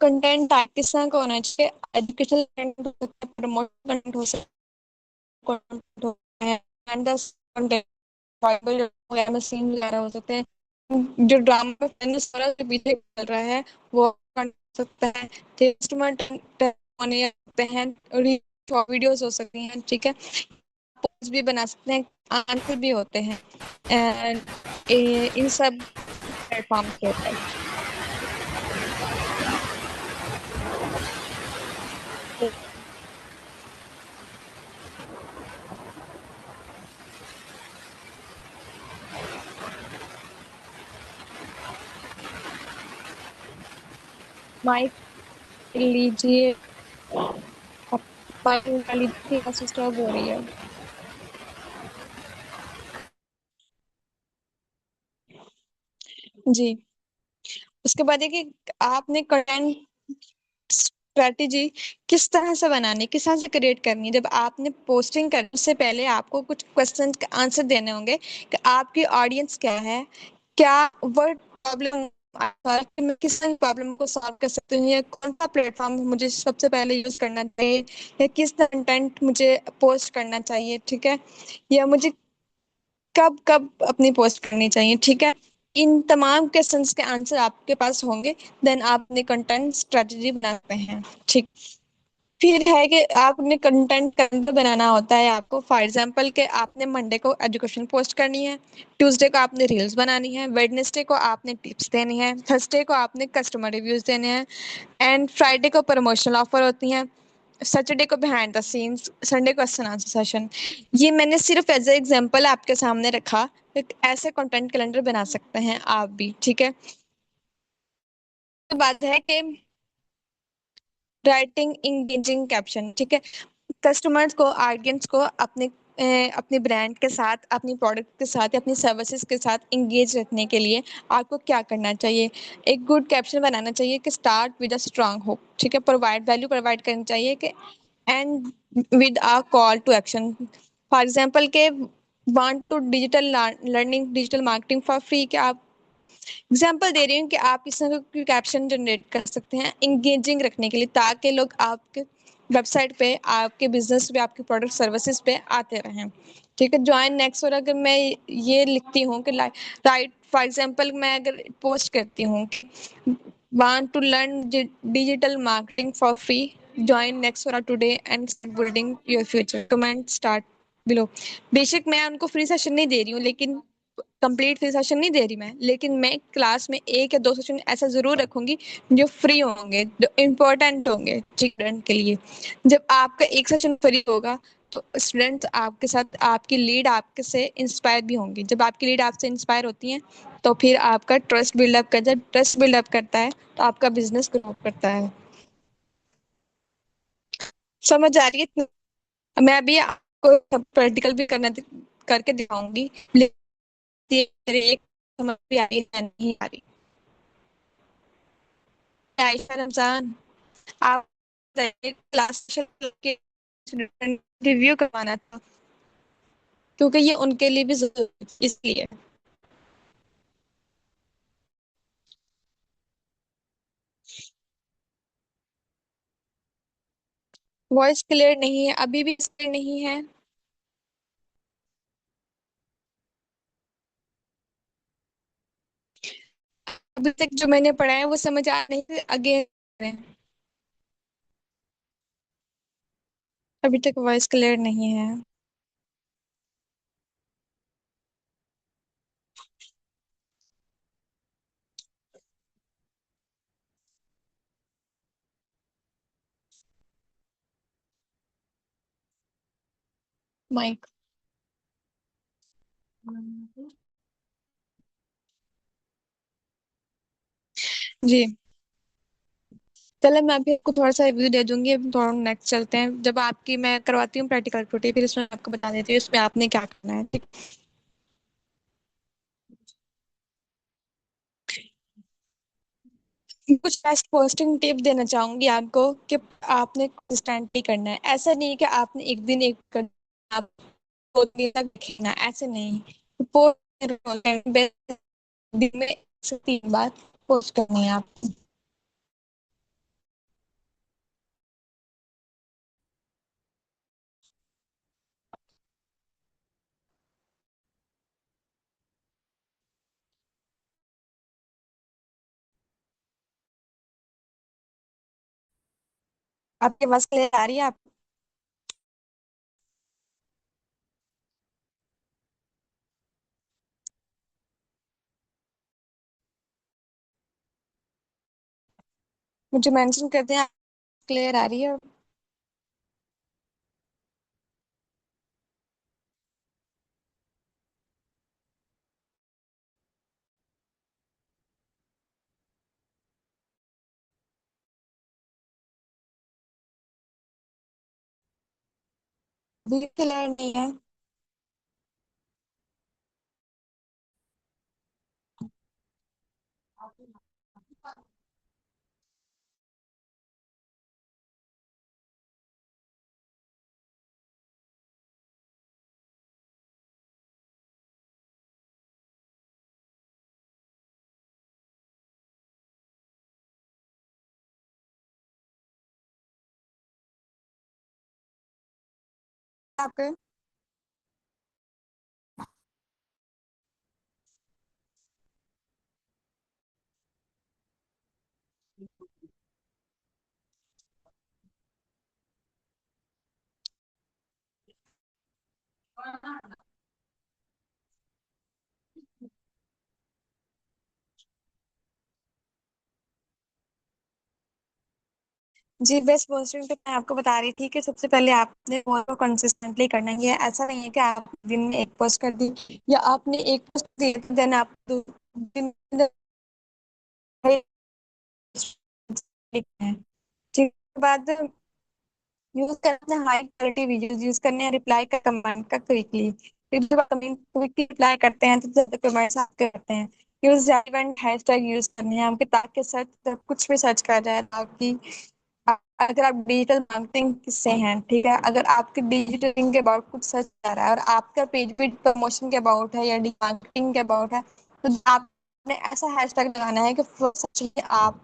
Content किस तरह का होना चाहिए? एजुकेशनल कंटेंट हो सकता है, प्रमोशनल कंटेंट हो सकता है, कंटेंट बाइबल वगैरह सीन वगैरह हो सकते हैं। जो ड्रामा फैन सारा जो पीछे चल रहा है वो कर सकता है। टेस्टमेंट होने सकते हैं, वीडियोस हो सकती हैं, ठीक है। पोस्ट भी बना सकते हैं, आंसर भी होते हैं। एंड इन सब प्लेटफॉर्म के ऊपर माइक लीजिए। आप माइक लगा लीजिए, डिस्टर्ब हो रही है। जी। उसके बाद है कि आपने कंटेंट स्ट्रेटेजी किस तरह से बनानी, किस तरह से क्रिएट करनी है। जब आपने पोस्टिंग करने से पहले आपको कुछ क्वेश्चन के आंसर देने होंगे कि आपकी ऑडियंस क्या है, क्या वर्ड प्रॉब्लम, मैं किस तरह प्रॉब्लम को सॉल्व कर सकती हूँ, या कौन सा प्लेटफॉर्म मुझे सबसे पहले यूज करना चाहिए, या किस कंटेंट मुझे पोस्ट करना चाहिए, ठीक है। या मुझे कब कब अपनी पोस्ट करनी चाहिए, ठीक है। इन तमाम क्वेश्चंस के आंसर आपके पास होंगे, देन आप अपनी कंटेंट स्ट्रेटजी बनाते हैं, ठीक। फिर है कि आपने कंटेंट कंटेंट बनाना होता है आपको। फॉर एग्जांपल के आपने मंडे को एजुकेशन पोस्ट करनी है, ट्यूसडे को आपने रील्स बनानी है, वेडनेसडे को आपने टिप्स देनी है, थर्सडे को आपने कस्टमर रिव्यूज देने हैं, एंड फ्राइडे को प्रमोशनल ऑफर होती हैं, सैटरडे को बिहाइंड द सीन्स, संडे को क्वेश्चन आंसर सेशन। ये मैंने सिर्फ एज ए एग्जांपल आपके सामने रखा। एक ऐसे कंटेंट कैलेंडर बना सकते हैं आप भी, ठीक है। तो बात है कि राइटिंग इंगेजिंग कैप्शन, ठीक है। कस्टमर्स को, ऑडियंस को अपने ब्रांड के साथ, अपनी प्रोडक्ट के साथ या अपनी सर्विसेज के साथ इंगेज रखने के लिए आपको क्या करना चाहिए? एक गुड कैप्शन बनाना चाहिए कि start with a strong hope, ठीक है। प्रोवाइड वैल्यू प्रोवाइड करनी चाहिए कि end with a call to action. For example के want to digital learning, digital marketing for free, कि आप एग्जाम्पल दे रही हूँ कि आप इस तरह की कैप्शन जनरेट कर सकते हैं इंगेजिंग रखने के लिए, ताकि लोग आपके वेबसाइट पे, आपके बिजनेस पे, आपके प्रोडक्ट सर्विसेज पे आते रहें, ठीक है। Join next. और अगर मैं ये लिखती हूँ कि राइट, फॉर एग्जांपल मैं अगर पोस्ट करती हूँ want to learn digital marketing for free, join next today and building your future, comment start below. बेशक मैं उनको फ्री सेशन नहीं दे रही हूँ, लेकिन कंप्लीट फ्री सेशन नहीं दे रही मैं, लेकिन मैं क्लास में एक या दो सेशन ऐसा जरूर रखूंगी जो फ्री होंगे, जो इम्पोर्टेंट होंगे स्टूडेंट के लिए। जब आपका एक सेशन फ्री होगा तो स्टूडेंट्स आपके साथ, आपकी लीड आपके से इंस्पायर भी होंगी। जब आपकी लीड आपसे इंस्पायर होती है तो फिर आपका ट्रस्ट बिल्डअप कर, जब ट्रस्ट बिल्डअप करता है तो आपका बिजनेस ग्रो करता है। समझ आ रही है? मैं अभी आपको प्रैक्टिकल भी करके दिखाऊंगी, लेकिन मेरे एक समझ भी आ रही है, नहीं आ रही। आयशा रमजान, आप क्लास के रिव्यू करवाना था, क्योंकि ये उनके लिए भी जरूरी है, इसलिए। वॉइस क्लियर नहीं है, अभी भी क्लियर नहीं है। अभी तक जो मैंने पढ़ा है वो समझ आ नहीं, अगेन अभी तक वॉइस क्लियर नहीं है। माइक। जी। चलो मैं अभी आपको थोड़ा सा रिव्यू दे दूंगी, अब थोड़ा नेक्स्ट चलते हैं। जब आपकी मैं करवाती हूँ प्रैक्टिकल एक्टिविटी, फिर इसमें आपको बता देती हूँ इसमें आपने क्या करना है, ठीक। कुछ बेस्ट पोस्टिंग टिप देना चाहूंगी आपको कि आपने कंसिस्टेंटली करना है। ऐसा नहीं है कि आपने एक दिन एक करना, आप 2 दिन तक लिखना, ऐसे नहीं। दिन में 1 से 3 बार पोस्ट करनी है आप। आपके पास क्लियर आ रही है? आप मुझे मेंशन करते हैं, क्लियर आ रही है? अभी क्लियर नहीं है? आपके जी, बेस्ट पोस्टिंग तो मैं आपको बता रही थी कि सबसे पहले आपने वो कंसिस्टेंटली करना ही है। ऐसा नहीं है कि आप दिन में एक पोस्ट कर दी, या आपने एक पोस्ट दी देन आप दिन ठीक है। बाद यूज करते हैं हाई क्वालिटी वीडियोस, यूज करने हैं रिप्लाई का, कमेंट का क्विकली। फिर जब आप कमेंट क्विकली रिप्लाई करते हैं तो ज्यादा कमेंट्स आपके करते हैं। यूज रेलेवेंट हैशटैग यूज करने हैं आपके, ताकि सर्च कुछ भी सर्च करा जाए, ताकि अगर आप डिजिटल मार्केटिंग से हैं, ठीक है, अगर आपके डिजिटल के अबाउट कुछ सर्च कर रहा है और आपका पेज भी प्रमोशन के अबाउट है या मार्केटिंग के अबाउट है, तो आपने ऐसा हैशटैग लगाना है कि सबसे आप